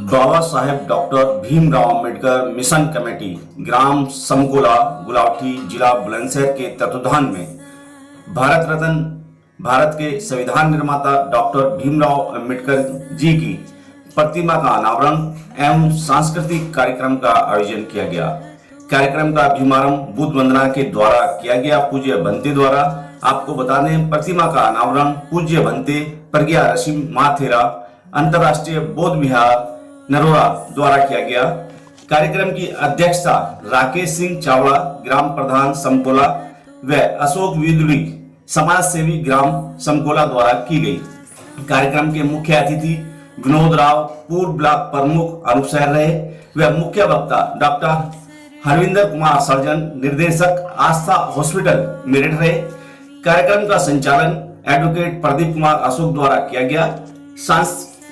बाबा Saheb doctor Bhimrao Ambedkar mission committee ग्राम समकोला गुलावटी जिला बुलंदशहर के तत्वाधान में भारत रत्न भारत के संविधान निर्माता डॉक्टर भीमराव अंबेडकर जी की प्रतिमा का अनावरण एवं सांस्कृतिक कार्यक्रम का आयोजन किया गया। कार्यक्रम का शुभारंभ बुद्ध वंदना के द्वारा किया गया। पूज्य भंते द्वारा आपको बता दें, प्रतिमा का अनावरण पूज्य भंते प्रज्ञा ऋषि माथेरा अंतर्राष्ट्रीय बौद्ध विहार नरोरा द्वारा किया गया। कार्यक्रम की अध्यक्षता राकेश सिंह चावड़ा ग्राम प्रधान समकोला व अशोक विदुड़ी समाज सेवी ग्राम समकोला द्वारा की गई। कार्यक्रम के मुख्य अतिथि विनोद राव पूर्व ब्लॉक प्रमुख अनूप शहर रहे व मुख्य वक्ता डॉक्टर हरविंदर कुमार सर्जन निर्देशक आस्था हॉस्पिटल मेरठ रहे। कार्यक्रम का संचालन एडवोकेट प्रदीप कुमार अशोक द्वारा किया गया।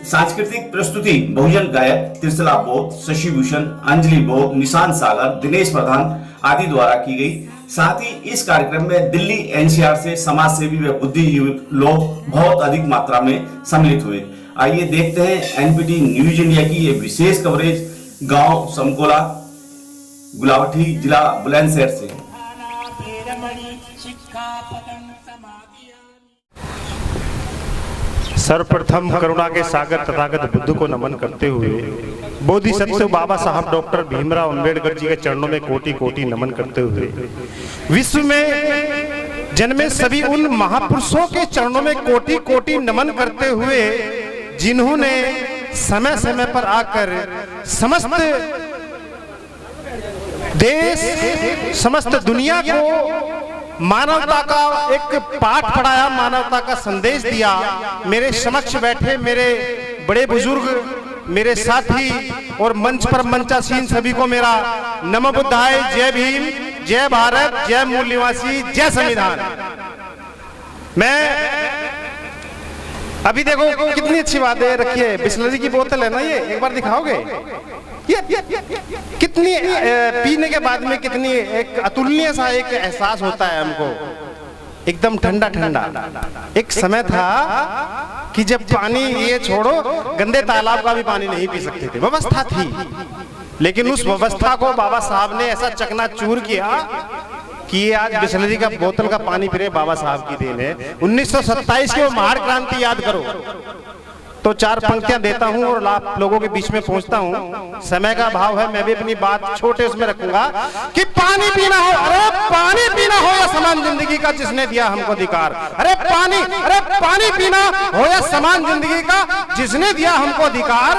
सांस्कृतिक प्रस्तुति बहुजन गायक त्रिशला बोध, शशि भूषण, अंजलि बोध, निशांत सागर, दिनेश प्रधान आदि द्वारा की गई। साथ ही इस कार्यक्रम में दिल्ली एनसीआर से समाज सेवी व बुद्धिजीवी लोग बहुत अधिक मात्रा में सम्मिलित हुए। आइए देखते हैं एनपीटी न्यूज इंडिया की ये विशेष कवरेज गांव समकोला गुलावटी जिला बुलंदशहर से। सर्वप्रथम करुणा के सागर तथागत बुद्ध को नमन करते हुए बोधिसत्व बाबा साहब डॉक्टर भीमराव अंबेडकर जी के चरणों में कोटि कोटि नमन करते हुए विश्व में जन्मे सभी उन महापुरुषों के चरणों में कोटि कोटि नमन करते हुए जिन्होंने समय समय पर आकर समस्त देश समस्त दुनिया को मानवता का एक पाठ पढ़ाया, मानवता का संदेश दिया। मेरे समक्ष बैठे मेरे बड़े बुजुर्ग, मेरे साथी और मंच पर मंचासीन सभी को मेरा नमो बुद्धाय, जय भीम, जय भारत, जय मूल निवासी, जय संविधान। मैं अभी देखो कितनी अच्छी बात है, रखिए बिस्लरी की बोतल है ना, ये एक बार दिखाओगे? ये कितनी पीने के बाद में कितनी एक अतुलनीय सा एक एहसास होता है हमको, एकदम ठंडा ठंडा। एक समय था कि जब पानी ये छोड़ो गंदे तालाब का भी पानी नहीं पी सकते थे, व्यवस्था थी, लेकिन उस व्यवस्था को बाबा साहब ने ऐसा चकनाचूर किया कि ये आज बिस्लरी का बोतल का पानी पी रहे बाबा साहब की देन है। 1927 की वो महान क्रांति याद करो। तो चार पंक्तियां देता हूं और आप लोगों के बीच में पहुंचता हूं। समय का अभाव है, मैं भी अपनी बात छोटे उसमें रखूंगा कि पानी पीना हो, अरे पानी पीना हो या समान जिंदगी का जिसने दिया हमको अधिकार। अरे पानी पीना हो या समान जिंदगी का जिसने दिया हमको अधिकार।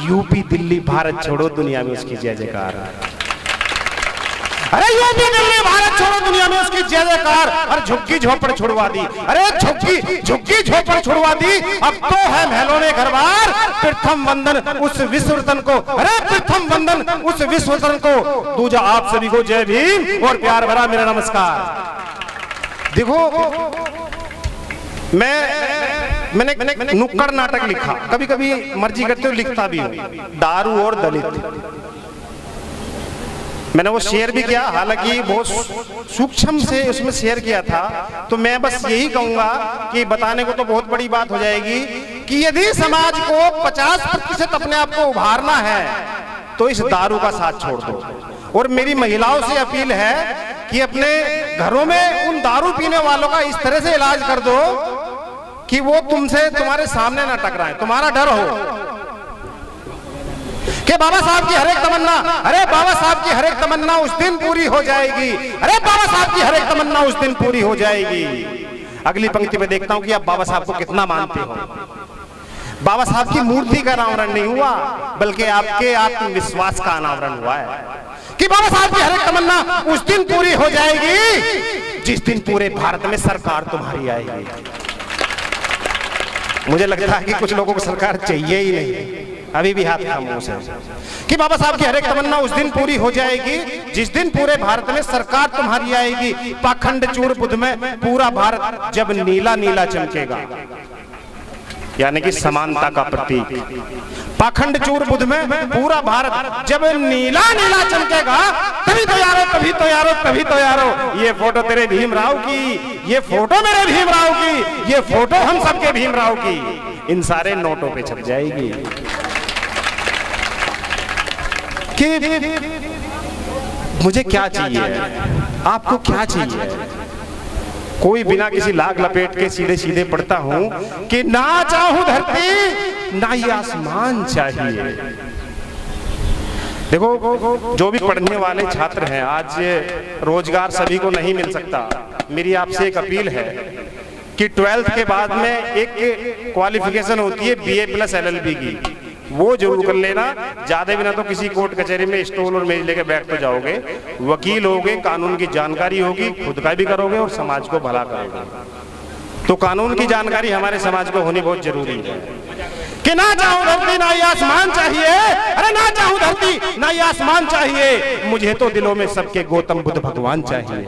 यूपी दिल्ली भारत छोड़ो दुनिया में उसकी जय जयकार। अरे यूपी दिल्ली भारत छोड़ो दुनिया में उसकी जय जयकार। और झुग्गी झोपड़ छुड़वा दी, अरे झुग्गी झोपड़ छुड़वा दी। अब तो है महलों में घर बार। प्रथम वंदन उस विश्व रत्न को, अरे प्रथम वंदन उस विश्व रत्न को। दूजा आप सभी को जय भीम और प्यार भरा मेरा नमस्कार। देखो मैंने नुक्कड़ नाटक लिखा, कभी कभी मर्जी करते हुए लिखता भी हूं, दारू और दलित। मैंने वो शेयर भी किया, हालांकि बहुत सूक्ष्म से उसमें शेयर किया था। तो मैं बस यही कहूंगा कि बताने को तो बहुत बड़ी बात हो जाएगी कि यदि समाज को 50% अपने आप को उभारना है तो इस दारू का साथ छोड़ दो। और मेरी महिलाओं से अपील है कि अपने घरों में उन दारू पीने वालों का इस तरह से इलाज कर दो कि वो तुमसे तुम्हारे सामने ना टकराए, तुम्हारा डर हो कि बाबा साहब की हर एक तमन्ना, अरे बाबा साहब की हर एक तमन्ना उस दिन पूरी हो जाएगी। अरे बाबा साहब की हर एक तमन्ना उस दिन पूरी हो जाएगी। अगली पंक्ति में देखता हूं कि आप बाबा साहब को कितना मानते हो। बाबा साहब की मूर्ति का अनावरण नहीं हुआ, बल्कि आपके आत्मविश्वास का अनावरण हुआ है कि बाबा साहब की हर एक तमन्ना उस दिन पूरी हो जाएगी जिस दिन पूरे भारत में सरकार तुम्हारी आएगी। मुझे लगता है कि कुछ लोगों को सरकार चाहिए ही नहीं, अभी भी हाथ थामो से कि बाबा साहब की हर एक तमन्ना उस दिन पूरी हो जाएगी जिस दिन पूरे भारत में सरकार तुम्हारी आएगी। पाखंड चूर बुध में पूरा भारत जब नीला नीला चमकेगा, यानी कि समानता का प्रतीक। पाखंड चूर बुध में पूरा भारत जब नीला नीला चमकेगा, तभी तो यारो, तभी तो यारो, तभी तो यारो। ये फोटो तेरे भीमराव की, ये फोटो मेरे भीमराव की, ये फोटो हम सबके भीमराव की इन सारे नोटों पे छप जाएगी। कि मुझे क्या चाहिए, आपको क्या चाहिए। कोई बिना किसी लाग लपेट के सीधे सीधे पढ़ता हूं कि ना चाहूं धरती ना ये आसमान चाहिए। देखो, जो भी पढ़ने वाले छात्र हैं, आज रोजगार सभी को नहीं मिल सकता। मेरी आपसे एक अपील है कि 12th के बाद में एक क्वालिफिकेशन होती है BA प्लस LLB की, वो जरूर कर लेना। ज्यादा बिना तो किसी कोर्ट कचहरी में स्टोल और मेज लेके बैठ तो जाओगे, वकील होगे, कानून की जानकारी होगी, खुद का भी करोगे और समाज को भला करोगे। तो कानून की जानकारी हमारे समाज को होनी बहुत जरूरी है कि ना चाहूं धरती ना ये आसमान चाहिए। अरे ना चाहूं धरती ना ये आसमान चाहिए, मुझे तो दिलों में सबके गौतम बुद्ध भगवान चाहिए।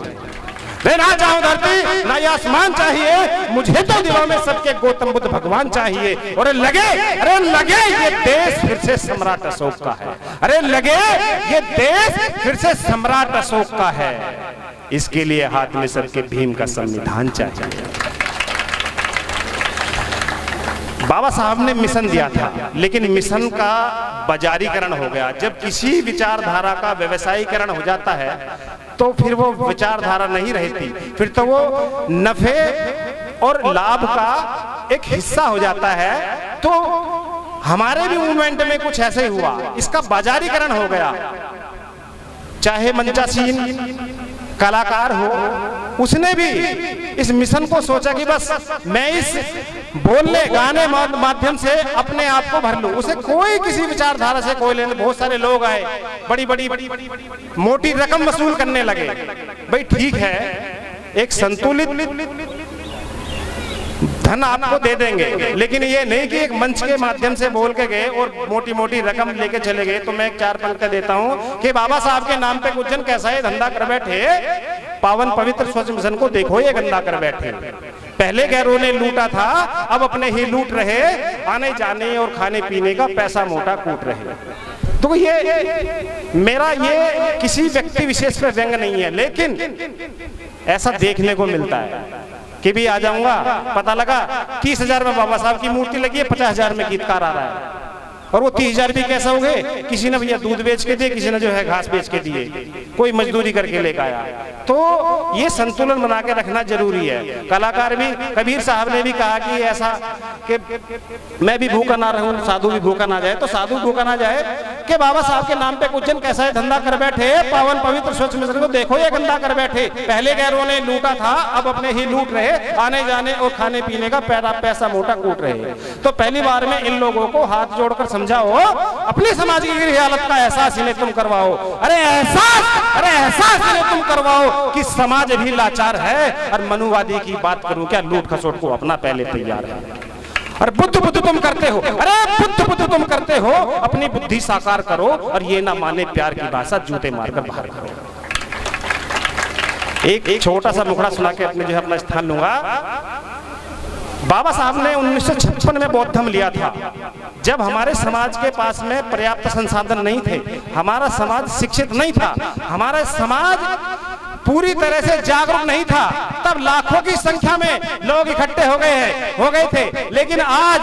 ना चाहूं धरती ना ये आसमान चाहिए, मुझे तो दिलों में सबके गौतम बुद्ध भगवान चाहिए। और अरे लगे ये देश फिर से सम्राट अशोक का है। अरे लगे ये देश फिर से सम्राट अशोक का है। इसके लिए हाथ में सबके भीम का संविधान चाहिए। बाबा साहब ने मिशन दिया था, लेकिन मिशन का बाजारीकरण हो गया। जब किसी विचारधारा का व्यवसायीकरण हो जाता है तो फिर वो विचारधारा नहीं रहती, फिर तो वो नफे और लाभ का एक हिस्सा हो जाता है। तो हमारे भी मूवमेंट में कुछ ऐसे ही हुआ, इसका बाजारीकरण हो गया। चाहे मंचासीन कलाकार हो, उसने भी इस मिशन को सोचा कि बस मैं इस बोलने गाने माध्यम से अपने आप को भर लूं। उसे कोई किसी विचारधारा से कोई लेने। बहुत सारे लोग आए, बड़ी बड़ी मोटी रकम वसूल करने लगे। भाई ठीक है, एक संतुलित धन आपको दे देंगे, लेकिन ये नहीं कि एक मंच के माध्यम से बोल के गए और मोटी मोटी रकम लेके चले गए। तो मैं एक 4 पंक्ति देता हूं कि बाबा साहब के नाम पे कुछ जन कैसा है धंधा कर बैठे, पावन पवित्र स्वच्छ मिशन को देखो ये गंदा कर बैठे। पहले गैरों ने लूटा था, अब अपने ही लूट रहे, आने जाने और खाने पीने का पैसा मोटा कूट रहे। तो ये मेरा ये किसी व्यक्ति विशेष पे व्यंग नहीं है, लेकिन ऐसा देखने को मिलता है कि भी आ जाऊंगा, पता लगा 30,000 में बाबा साहब की मूर्ति लगी है, 50,000 में गीतकार आ रहा है। और वो 30,000 भी कैसे हो गए? किसी ने भैया दूध बेच के दिए, किसी ने जो है घास बेच के दिए, कोई मजदूरी करके लेकर आया। तो ये संतुलन बना के रखना जरूरी है। कलाकार भी, कबीर साहब ने भी कहा कि ऐसा कि मैं भी भूखा ना रहूं, साधु भी भूखा ना जाए। तो साधु भूखा ना जाए कि बाबा साहब के नाम पे कुछ जन कैसा है धंधा कर बैठे, पावन पवित्र स्वच्छ मिशन को देखो ये गंदा कर बैठे। पहले गैरों ने लूटा था, अब अपने ही लूट रहे, आने जाने और खाने पीने का पैसा मोटा कूट रहे। तो पहली बार में इन लोगों को हाथ जोड़कर समझाओ, अपनी समाज की हालत का एहसास इन्हें तुम करवाओ। अरे एहसास इन्हें तुम करवाओ कि समाज भी लाचार है। और मनुवादी की बात करूं क्या, लूट खसोट को अपना पहले तैयार है। अरे बुद्ध तुम करते हो, अरे बुद्ध तुम करते हो, अपनी बुद्धि साकार करो और ये ना माने प्यार की भाषा जूते मारकर बाहर करो। एक छोटा सा मुखड़ा सुना के अपने जो है अपना स्थान लूंगा। बाबा साहब ने 1956 में बौद्ध धर्म लिया था, जब हमारे समाज के पास में पर्याप्त संसाधन नहीं थे, हमारा समाज शिक्षित नहीं था, हमारा समाज पूरी तरह से जागरूक नहीं था। तब लाखों की संख्या में लोग इकट्ठे हो गए थे। लेकिन आज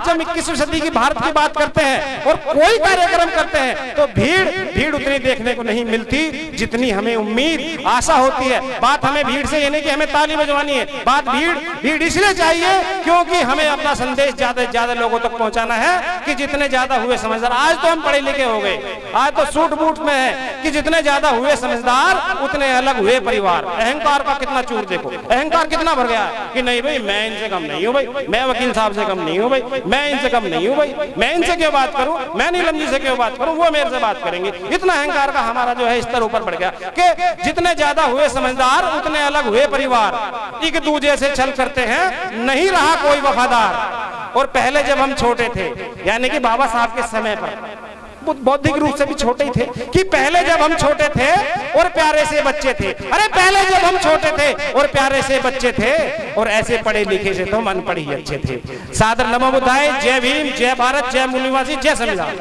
जब 21वीं सदी की भारत की बात करते हैं और कोई कार्यक्रम करते हैं तो भीड़ उतनी देखने को नहीं मिलती जितनी हमें उम्मीद आशा होती है। बात हमें भीड़ से ये नहीं कि हमें ताली बजवानी है, बात भीड़ इसलिए चाहिए क्योंकि हमें अपना संदेश ज्यादा से ज्यादा लोगों तक पहुंचाना है कि जितने ज्यादा हुए समझदार। आज तो हम पढ़े लिखे हो गए, आज तो सूट बूट में है कि जितने ज्यादा हुए समझदार उतने अलग हुए परिवार। अहंकार का कितना चूर देखो, अहंकार कितना भर गया कि नहीं भाई मैं इनसे कम नहीं हूं, भाई मैं वकील साहब से कम नहीं हूं, भाई मैं इनसे कम नहीं हूं, भाई मैं इनसे क्यों बात करूं, मैं नीलम जी से क्यों बात करूं, वो मेरे से बात करेंगे। इतना अहंकार का हमारा जो है स्तर ऊपर बढ़ गया कि जितने ज्यादा हुए समझदार उतने अलग हुए परिवार। एक दूसरे से छल करते हैं, नहीं रहा कोई वफादार। और पहले जब हम छोटे थे, यानी कि बाबा साहब के समय पर, बौद्धिक रूप से भी छोटे ही थे, कि पहले जब हम छोटे थे और प्यारे से बच्चे थे। अरे पहले जब हम छोटे थे और प्यारे से बच्चे थे और ऐसे पढ़े लिखे से तो मन पढ़ी अच्छे थे। सादर नमो बुद्धाय, जय भीम, जय भारत, जय मूल निवासी, जय संविधान।